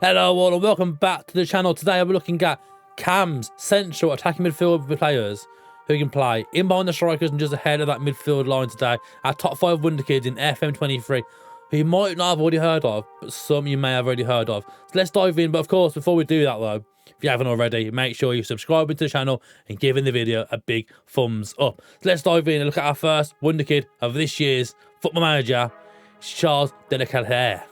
Hello all and welcome back to the channel. Today we're looking at Cam's central attacking midfield players who can play in behind the strikers and just ahead of that midfield line today. Our top 5 Wonderkids in FM23 who you might not have already heard of, but some you may have already heard of. So let's dive in, but of course before we do that though, if you haven't already, make sure you subscribe to the channel and giving the video a big thumbs up. So let's dive in and look at our first Wonderkid of this year's Football Manager, Charles de Ketelaere.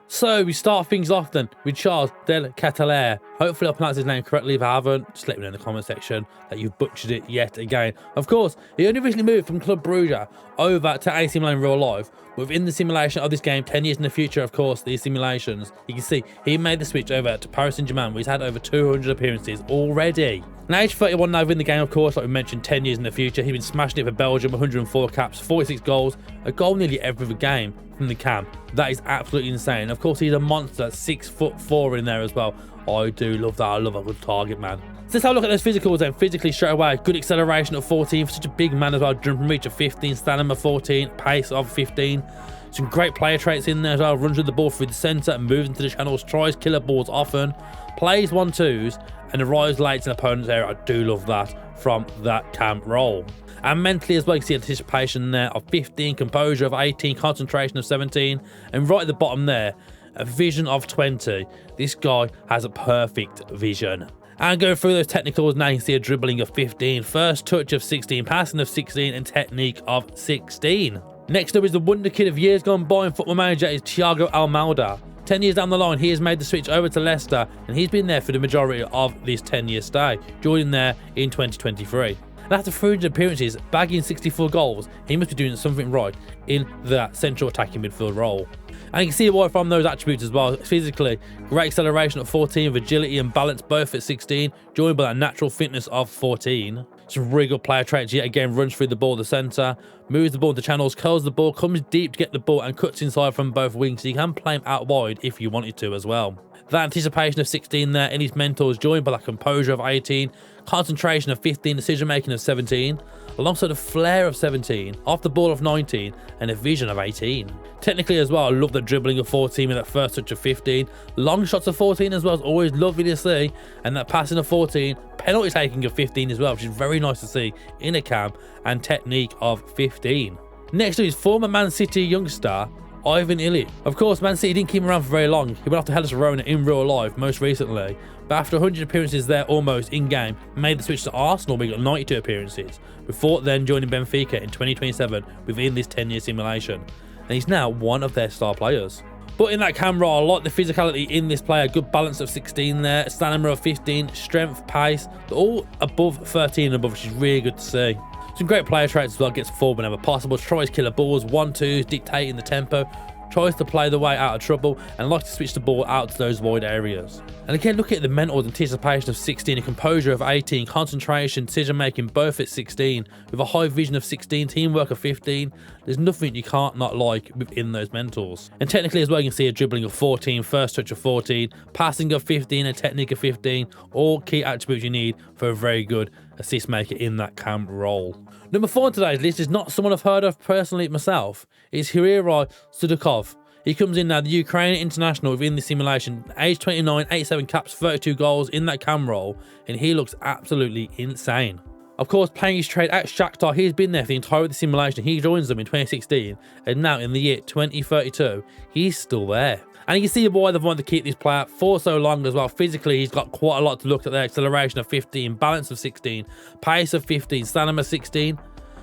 So we start things off then with Charles de Ketelaere. Hopefully I pronounced his name correctly. If I haven't, just let me know in the comment section that you've butchered it yet again. Of course, he only recently moved from Club Brugge over to AC Milan in real life. Within the simulation of this game, 10 years in the future, of course, these simulations, you can see he made the switch over to Paris Saint-Germain, where he's had over 200 appearances already. Now, age 31 now in the game, of course, like we mentioned, 10 years in the future. He's been smashing it for Belgium, 104 caps, 46 goals, a goal nearly every game from the Cam. That is absolutely insane. Of course, he's a monster, 6'4" in there as well. I do love that. I love a good target, man. So let's have a look at those physicals then. Physically, straight away, good acceleration at 14 for such a big man as well. Jumping reach of 15, stamina 14, pace of 15. Some great player traits in there as well. Runs with the ball through the centre and moves into the channels. Tries killer balls often. Plays 1-2s and arrives late in opponent's area. I do love that from that Cam role. And mentally as well, you can see anticipation there of 15, composure of 18, concentration of 17, and right at the bottom there, a vision of 20. This guy has a perfect vision. And going through those technicals now, you can see a dribbling of 15, first touch of 16, passing of 16, and technique of 16. Next up is the Wonderkid of years gone by in Football Manager is Thiago Almada. 10 years down the line, he has made the switch over to Leicester, and he's been there for the majority of this 10-year stay, joining there in 2023. And after 300 appearances, bagging 64 goals, he must be doing something right in that central attacking midfield role. And you can see why from those attributes as well. Physically, great acceleration at 14, agility and balance both at 16, joined by that natural fitness of 14. Some really good player traits yet again, runs through the ball the centre, moves the ball into channels, curls the ball, comes deep to get the ball and cuts inside from both wings, so you can play him out wide if you wanted to as well. That anticipation of 16 there in his mentors, joined by that composure of 18, concentration of 15, decision making of 17, alongside a flair of 17, off the ball of 19, and a vision of 18. Technically as well, I love the dribbling of 14 with that first touch of 15, long shots of 14 as well, is always lovely to see, and that passing of 14, penalty taking of 15 as well, which is very nice to see in a Cam, and technique of 15. Next to his former Man City youngster, Ilic. Of course, Man City didn't keep him around for very long. He went off to Hellas Verona in real life most recently, but after 100 appearances there almost in-game, made the switch to Arsenal where he got 92 appearances, before then joining Benfica in 2027 within this 10-year simulation, and he's now one of their star players. But in that camera, I like the physicality in this player. Good balance of 16 there, stamina of 15, strength, pace, all above 13 and above, which is really good to see. Some great player traits as well, gets forward whenever possible, tries killer balls, 1-2s, dictating the tempo, tries to play the way out of trouble, and likes to switch the ball out to those wide areas. And again, look at the mental anticipation of 16, a composure of 18, concentration, decision making both at 16, with a high vision of 16, teamwork of 15. There's nothing you can't not like within those mentals. And technically as well, you can see a dribbling of 14, first touch of 14, passing of 15, and technique of 15, all key attributes you need for a very good assist maker in that Cam role. Number 4 on today's list is not someone I've heard of personally myself. It's Heorhiy Sudakov. He comes in now, the Ukrainian international within the simulation, age 29, 87 caps, 32 goals in that Cam role, and he looks absolutely insane. Of course, playing his trade at Shakhtar, he's been there for the entirety of the simulation. He joins them in 2016, and now in the year 2032, he's still there. And you can see why they've wanted to keep this player for so long as well. Physically, he's got quite a lot to look at there. Acceleration of 15, balance of 16, pace of 15, stamina 16.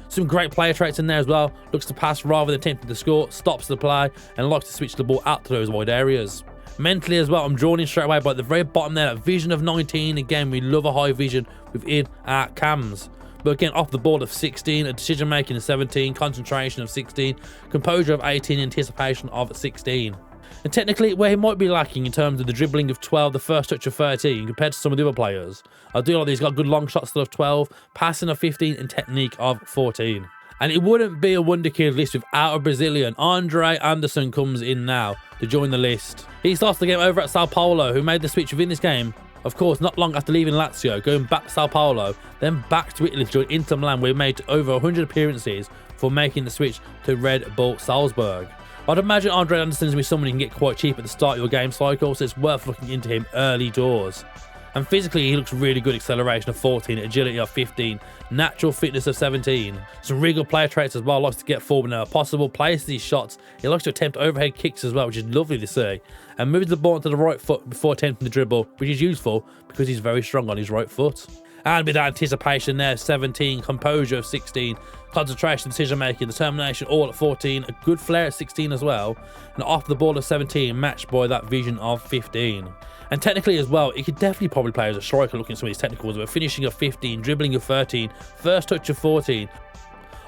Some great player traits in there as well. Looks to pass rather than attempting to score, stops the play, and likes to switch the ball out to those wide areas. Mentally as well, I'm drawn in straight away by the very bottom there, that vision of 19. Again, we love a high vision within our Cams. But again, off the ball of 16, a decision making of 17, concentration of 16, composure of 18, anticipation of 16. And technically, where he might be lacking in terms of the dribbling of 12, the first touch of 13, compared to some of the other players, I do like that he's got good long shots of 12, passing of 15, and technique of 14. And it wouldn't be a Wonderkid list without a Brazilian. Andre Anderson comes in now to join the list. He starts the game over at Sao Paulo, who made the switch within this game. Of course, not long after leaving Lazio, going back to Sao Paulo, then back to Italy to join Inter Milan, where he made over 100 appearances for making the switch to Red Bull Salzburg. I'd imagine Andre Anderson's going to be someone you can get quite cheap at the start of your game cycle, so it's worth looking into him early doors. And physically, he looks really good. Acceleration of 14, agility of 15, natural fitness of 17. Some really good player traits as well. Likes to get forward whenever possible, places these shots. He likes to attempt overhead kicks as well, which is lovely to see. And moves the ball onto the right foot before attempting the dribble, which is useful because he's very strong on his right foot. And with that anticipation there, 17, composure of 16, concentration, decision-making, determination, all at 14, a good flair at 16 as well, and off the ball of 17, matched by that vision of 15. And technically as well, he could definitely probably play as a striker looking at some of these technicals, but finishing of 15, dribbling of 13, first touch of 14,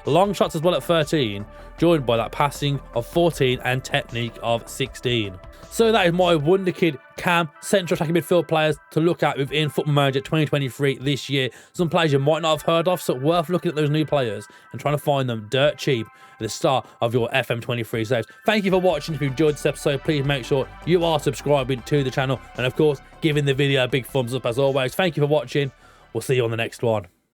long shots as well at 13, joined by that passing of 14 and technique of 16. So that is my Wonderkid Cam central attacking midfield players to look at within Football Manager 2023 this year. Some players you might not have heard of, so worth looking at those new players and trying to find them dirt cheap at the start of your FM23 saves. Thank you for watching. If you enjoyed this episode, please make sure you are subscribing to the channel and of course giving the video a big thumbs up as always. Thank you for watching. We'll see you on the next one.